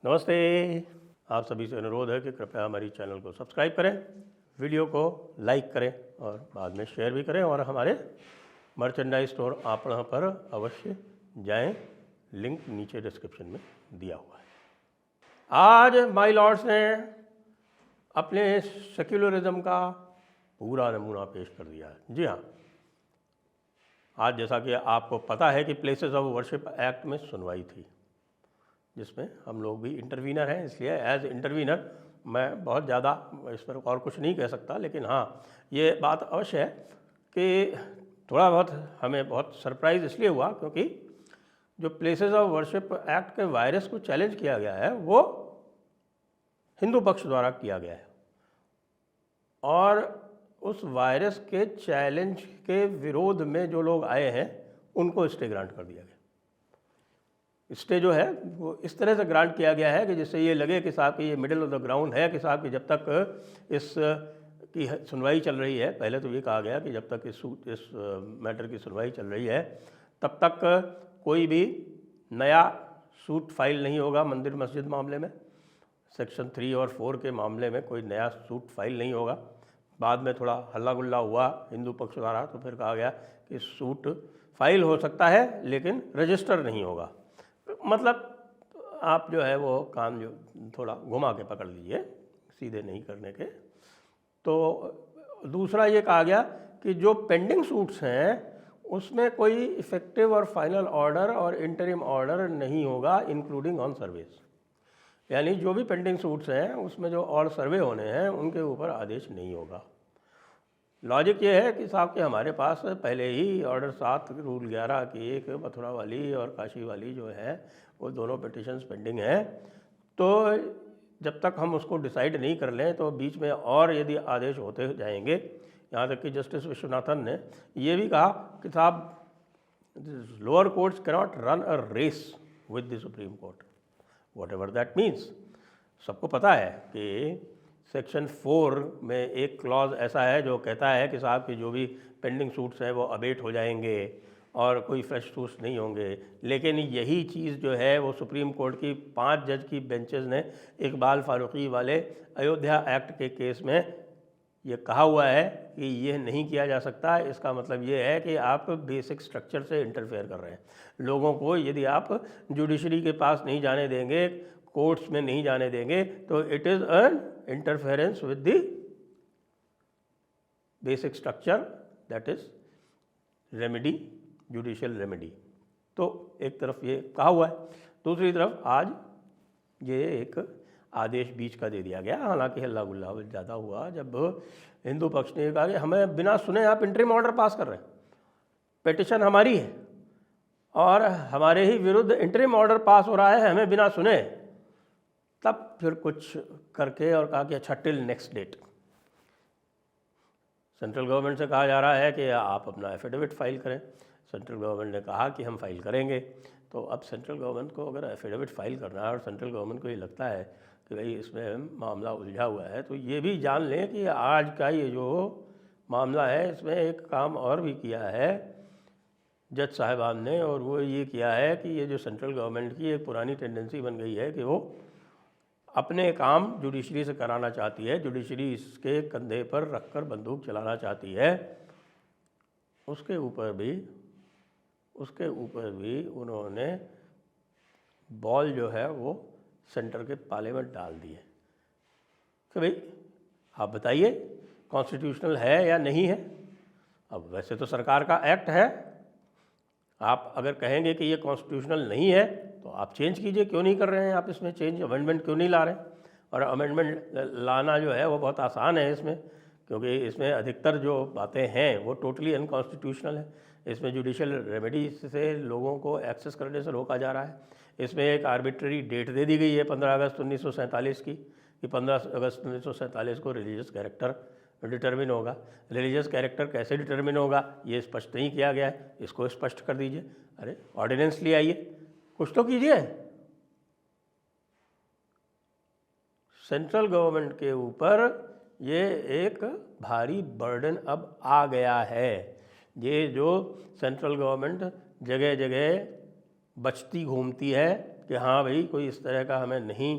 नमस्ते। आप सभी से अनुरोध है कि कृपया हमारी चैनल को सब्सक्राइब करें, वीडियो को लाइक करें और बाद में शेयर भी करें और हमारे मर्चेंडाइज स्टोर आपणा पर अवश्य जाएं, लिंक नीचे डिस्क्रिप्शन में दिया हुआ है। आज माय लॉर्ड्स ने अपने सेक्युलरिज्म का पूरा नमूना पेश कर दिया है। जी हाँ, आज जैसा कि आपको पता है कि प्लेसेस ऑफ वर्शिप एक्ट में सुनवाई थी, जिसमें हम लोग भी इंटरवीनर हैं, इसलिए एज इंटरवीनर मैं बहुत ज़्यादा इस पर और कुछ नहीं कह सकता। लेकिन हाँ, ये बात अवश्य है कि थोड़ा बहुत हमें बहुत सरप्राइज़ इसलिए हुआ क्योंकि जो प्लेसेस ऑफ वर्शिप एक्ट के वायरस को चैलेंज किया गया है वो हिंदू पक्ष द्वारा किया गया है और उस वायरस के चैलेंज के विरोध में जो लोग आए हैं उनको स्टे ग्रांट कर दिया गया। स्टे जो है वो इस तरह से ग्रांट किया गया है कि जिससे ये लगे कि साहब कि ये मिडिल ऑफ द ग्राउंड है, कि साहब कि जब तक इस की सुनवाई चल रही है, पहले तो ये कहा गया कि जब तक इस मैटर की सुनवाई चल रही है तब तक कोई भी नया सूट फाइल नहीं होगा मंदिर मस्जिद मामले में। सेक्शन 3 और 4 के मामले में कोई नया सूट फाइल नहीं होगा। बाद में थोड़ा हल्ला गुल्ला हुआ हिंदू पक्ष द्वारा, तो फिर कहा गया कि सूट फाइल हो सकता है लेकिन रजिस्टर नहीं होगा। मतलब आप जो है वो काम जो थोड़ा घुमा के पकड़ लीजिए, सीधे नहीं करने के। तो दूसरा ये कहा गया कि जो पेंडिंग सूट्स हैं उसमें कोई इफेक्टिव और फाइनल ऑर्डर और इंटरिम ऑर्डर नहीं होगा, इंक्लूडिंग ऑन सर्विस। यानी जो भी पेंडिंग सूट्स हैं उसमें जो और सर्वे होने हैं उनके ऊपर आदेश नहीं होगा। लॉजिक ये है कि साहब कि हमारे पास पहले ही ऑर्डर 7 रूल 11 की एक मथुरा वाली और काशी वाली जो है वो दोनों पिटिशन्स पेंडिंग हैं। तो जब तक हम उसको डिसाइड नहीं कर लें तो बीच में और यदि आदेश होते जाएंगे, यहाँ तक कि जस्टिस विश्वनाथन ने ये भी कहा कि साहब lower courts cannot run a race with the supreme court, whatever that means. सबको पता है कि सेक्शन 4 में एक क्लॉज ऐसा है जो कहता है कि साहब कि जो भी पेंडिंग सूट्स हैं वो अबेट हो जाएंगे और कोई फ्रेश सूट्स नहीं होंगे। लेकिन यही चीज़ जो है वो सुप्रीम कोर्ट की 5 जज की बेंचेस ने इकबाल फारूकी वाले अयोध्या एक्ट के केस में ये कहा हुआ है कि ये नहीं किया जा सकता। इसका मतलब ये है कि आप बेसिक स्ट्रक्चर से इंटरफेयर कर रहे हैं। लोगों को यदि आप जुडिशरी के पास नहीं जाने देंगे, कोर्ट्स में नहीं जाने देंगे, तो it is an interference with the basic structure, that is remedy, judicial remedy. तो एक तरफ ये कहा हुआ है, दूसरी तरफ आज ये एक आदेश बीच का दे दिया गया। हालांकि हल्ला गुल्ला ज़्यादा हुआ जब हिंदू पक्ष ने कहा कि हमें बिना सुने आप इंटरिम ऑर्डर पास कर रहे हैं, पिटिशन हमारी है और हमारे ही विरुद्ध इंटरिम ऑर्डर पास हो रहा है हमें बिना सुने। तब फिर कुछ करके और कहा कि अच्छा till next date. Central government से कहा जा रहा है कि आप अपना एफिडेविट फाइल करें। सेंट्रल गवर्नमेंट ने कहा कि हम फाइल करेंगे। तो अब सेंट्रल गवर्नमेंट को अगर एफिडेविट फाइल करना है और सेंट्रल गवर्नमेंट को ये लगता है कि भाई इसमें मामला उलझा हुआ है, तो ये भी जान लें कि आज का ये जो मामला है इसमें एक काम और भी किया है जज साहिबान ने, और वो ये किया है कि ये जो सेंट्रल गवर्नमेंट की एक पुरानी टेंडेंसी बन गई है कि वो अपने काम जुडिशरी से कराना चाहती है, जुडिशरी इसके कंधे पर रखकर बंदूक चलाना चाहती है, उसके ऊपर भी उन्होंने बॉल जो है वो सेंटर के पाले में डाल दी है कि भाई आप बताइए कॉन्स्टिट्यूशनल है या नहीं है। अब वैसे तो सरकार का एक्ट है, आप अगर कहेंगे कि ये कॉन्स्टिट्यूशनल नहीं है तो आप चेंज कीजिए, क्यों नहीं कर रहे हैं आप इसमें चेंज, अमेंडमेंट क्यों नहीं ला रहे हैं। और अमेंडमेंट लाना जो है वो बहुत आसान है इसमें, क्योंकि इसमें अधिकतर जो बातें हैं वो टोटली अनकॉन्स्टिट्यूशनल है। इसमें जुडिशियल रेमेडी से लोगों को एक्सेस करने से रोका जा रहा है। इसमें एक आर्बिट्ररी डेट दे दी गई है 15 अगस्त 1947 की, कि 15 अगस्त 1947 को रिलीजियस कैरेक्टर डिटर्मिन होगा। रिलीजियस कैरेक्टर कैसे डिटर्मिन होगा ये स्पष्ट नहीं किया गया है, इसको स्पष्ट कर दीजिए। अरे ऑर्डिनेंस ले आइए, कुछ तो कीजिए। सेंट्रल गवर्नमेंट के ऊपर ये एक भारी बर्डन अब आ गया है। ये जो सेंट्रल गवर्नमेंट जगह जगह बचती घूमती है कि हाँ भाई कोई इस तरह का हमें नहीं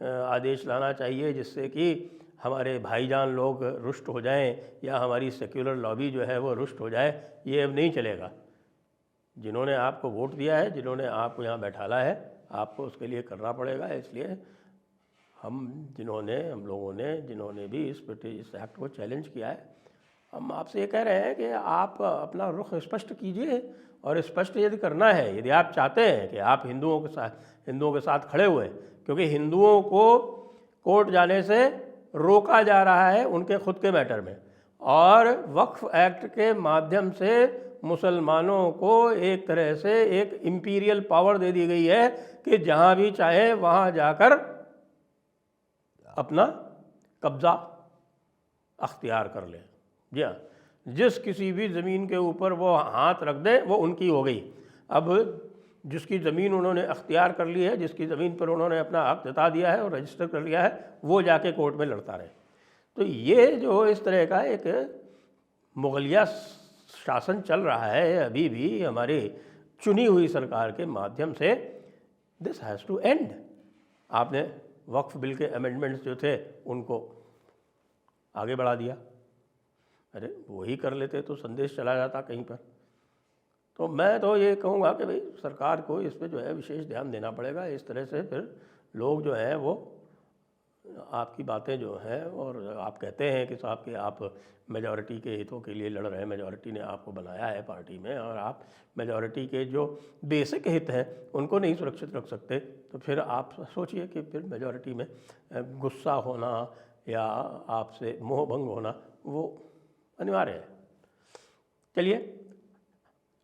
आदेश लाना चाहिए जिससे कि हमारे भाईजान लोग रुष्ट हो जाएं या हमारी सेक्युलर लॉबी जो है वो रुष्ट हो जाए, ये अब नहीं चलेगा। जिन्होंने आपको वोट दिया है, जिन्होंने आपको यहाँ बैठाला है, आपको उसके लिए करना पड़ेगा। इसलिए हम लोगों ने जिन्होंने भी इस एक्ट को चैलेंज किया है, हम आपसे ये कह रहे हैं कि आप अपना रुख स्पष्ट कीजिए। और स्पष्ट यदि करना है, यदि आप चाहते हैं कि आप हिंदुओं के साथ खड़े हुए, क्योंकि हिंदुओं को कोर्ट जाने से रोका जा रहा है उनके खुद के मैटर में, और वक्फ एक्ट के माध्यम से मुसलमानों को एक तरह से एक इम्पीरियल पावर दे दी गई है कि जहाँ भी चाहे वहाँ जाकर अपना कब्ज़ा अख्तियार कर ले। जी हाँ, जिस किसी भी ज़मीन के ऊपर वो हाथ रख दे वो उनकी हो गई। अब जिसकी ज़मीन उन्होंने अख्तियार कर ली है, जिसकी ज़मीन पर उन्होंने अपना हक जता दिया है और रजिस्टर कर लिया है, वो जाके कोर्ट में लड़ता रहे। तो ये जो इस तरह का एक मुगलिया शासन चल रहा है अभी भी हमारी चुनी हुई सरकार के माध्यम से, दिस हैज़ टू एंड। आपने वक्फ बिल के अमेंडमेंट्स जो थे उनको आगे बढ़ा दिया। अरे वही कर लेते तो संदेश चला जाता कहीं पर। तो मैं तो ये कहूँगा कि भाई सरकार को इस पे जो है विशेष ध्यान देना पड़ेगा। इस तरह से फिर लोग जो हैं वो आपकी बातें जो हैं, और आप कहते हैं कि साहब कि आप मेजॉरिटी के हितों के लिए लड़ रहे हैं, मेजॉरिटी ने आपको बनाया है पार्टी में, और आप मेजॉरिटी के जो बेसिक हित हैं उनको नहीं सुरक्षित रख सकते, तो फिर आप सोचिए कि फिर मेजॉरिटी में गुस्सा होना या आपसे मोह भंग होना वो अनिवार्य है। चलिए,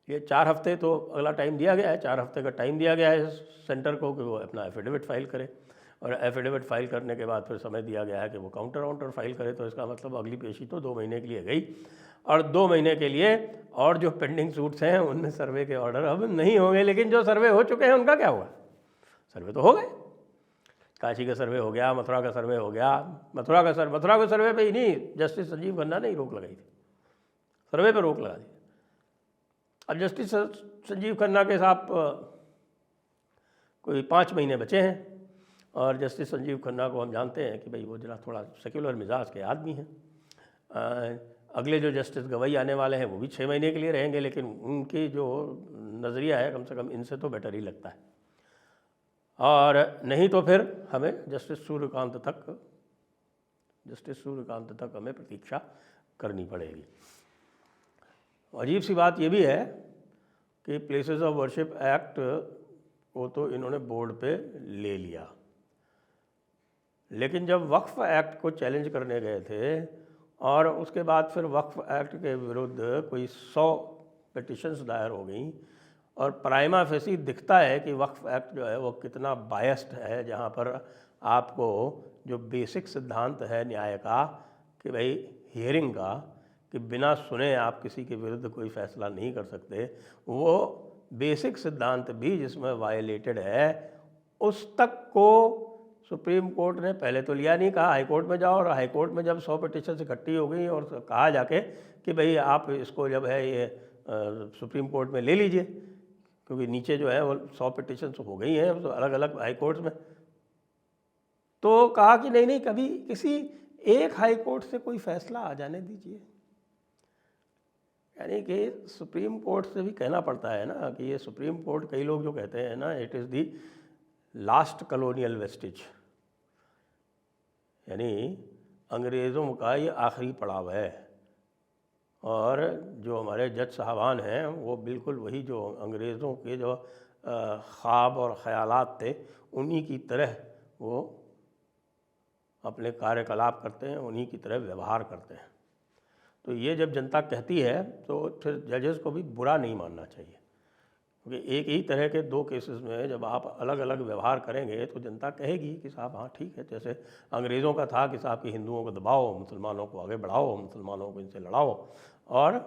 ये 4 हफ्ते तो अगला टाइम दिया गया है, 4 हफ्ते का टाइम दिया गया है सेंटर को कि वो अपना एफिडेविट फाइल करे, और एफिडेविट फाइल करने के बाद फिर समय दिया गया है कि वो काउंटर फाइल करे। तो इसका मतलब अगली पेशी तो 2 महीने के लिए गई, और 2 महीने के लिए और जो पेंडिंग सूट्स हैं उनमें सर्वे के ऑर्डर अब नहीं होंगे। लेकिन जो सर्वे हो चुके हैं उनका क्या हुआ? सर्वे तो हो गए। काशी का सर्वे हो गया, मथुरा का सर्वे हो गया। मथुरा के सर्वे पे ही नहीं, जस्टिस संजीव खन्ना ने ही रोक लगाई थी, सर्वे पे रोक लगा दी। अब जस्टिस संजीव खन्ना के साथ कोई 5 महीने बचे हैं, और जस्टिस संजीव खन्ना को हम जानते हैं कि भाई वो जरा थोड़ा सेक्युलर मिजाज के आदमी हैं। अगले जो जस्टिस गवई आने वाले हैं वो भी 6 महीने के लिए रहेंगे, लेकिन उनकी जो नज़रिया है कम से कम इनसे तो बेटर ही लगता है। और नहीं तो फिर हमें जस्टिस सूर्यकांत तक हमें प्रतीक्षा करनी पड़ेगी। अजीब सी बात ये भी है कि प्लेसेस ऑफ वर्शिप एक्ट को तो इन्होंने बोर्ड पे ले लिया, लेकिन जब वक्फ एक्ट को चैलेंज करने गए थे और उसके बाद फिर वक्फ एक्ट के विरुद्ध कोई 100 पिटिशन्स दायर हो गई, और प्राइमा फेसी दिखता है कि वक्फ एक्ट जो है वो कितना बायस्ड है, जहाँ पर आपको जो बेसिक सिद्धांत है न्याय का कि भाई हियरिंग का, कि बिना सुने आप किसी के विरुद्ध कोई फैसला नहीं कर सकते, वो बेसिक सिद्धांत भी जिसमें वायलेटेड है, उस तक को सुप्रीम कोर्ट ने पहले तो लिया नहीं, कहा हाई कोर्ट में जाओ। और हाई कोर्ट में जब 100 पिटिशन इकट्ठी हो गई और कहा जाके कि भाई आप इसको जब है ये सुप्रीम कोर्ट में ले लीजिए, क्योंकि नीचे जो है वो 100 पिटिशन हो गई हैं तो अलग अलग हाई कोर्ट्स में, तो कहा कि नहीं कभी किसी एक हाई कोर्ट से कोई फैसला आ जाने दीजिए। यानी कि सुप्रीम कोर्ट से भी कहना पड़ता है ना कि ये सुप्रीम कोर्ट, कई लोग जो कहते हैं ना, it is the last colonial Vestige, यानी अंग्रेज़ों का ये आखिरी पड़ाव है। और जो हमारे जज साहबान हैं वो बिल्कुल वही जो अंग्रेज़ों के जो ख्वाब और ख़यालात थे उन्हीं की तरह वो अपने कार्यकलाप करते हैं, उन्हीं की तरह व्यवहार करते हैं। तो ये जब जनता कहती है तो फिर जजेस को भी बुरा नहीं मानना चाहिए, क्योंकि एक ही तरह के 2 केसेस में जब आप अलग अलग व्यवहार करेंगे तो जनता कहेगी कि साहब हाँ ठीक है, जैसे अंग्रेज़ों का था कि साहब कि हिंदुओं को दबाओ, मुसलमानों को आगे बढ़ाओ, मुसलमानों को इनसे लड़ाओ, और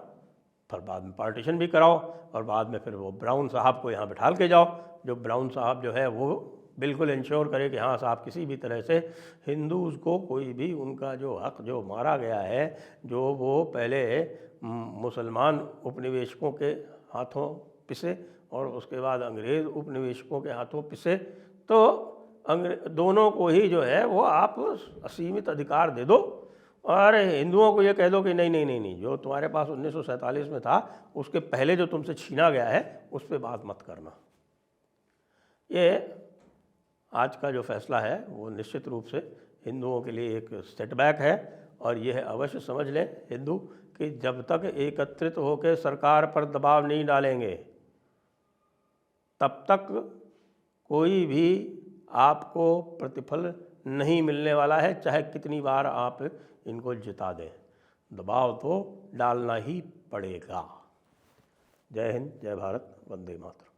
फिर बाद में पार्टीशन भी कराओ, और बाद में फिर वो ब्राउन साहब को यहाँ बिठाल के जाओ, जो ब्राउन साहब जो है वो बिल्कुल इंश्योर करे कि हाँ साहब किसी भी तरह से हिंदूज़ को कोई भी उनका जो हक जो मारा गया है, जो वो पहले मुसलमान उपनिवेशकों के हाथों पिसे और उसके बाद अंग्रेज़ उपनिवेशकों के हाथों पिसे, तो दोनों को ही जो है वो आप असीमित अधिकार दे दो और हिंदुओं को ये कह दो कि नहीं नहीं नहीं नहीं, जो तुम्हारे पास 1947 में था उसके पहले जो तुमसे छीना गया है उस पर बात मत करना। ये आज का जो फैसला है वो निश्चित रूप से हिंदुओं के लिए एक सेटबैक है और यह अवश्य समझ लें हिंदू कि जब तक एकत्रित होकर सरकार पर दबाव नहीं डालेंगे तब तक कोई भी आपको प्रतिफल नहीं मिलने वाला है, चाहे कितनी बार आप इनको जिता दें, दबाव तो डालना ही पड़ेगा। जय हिंद, जय भारत, वंदे मातरम।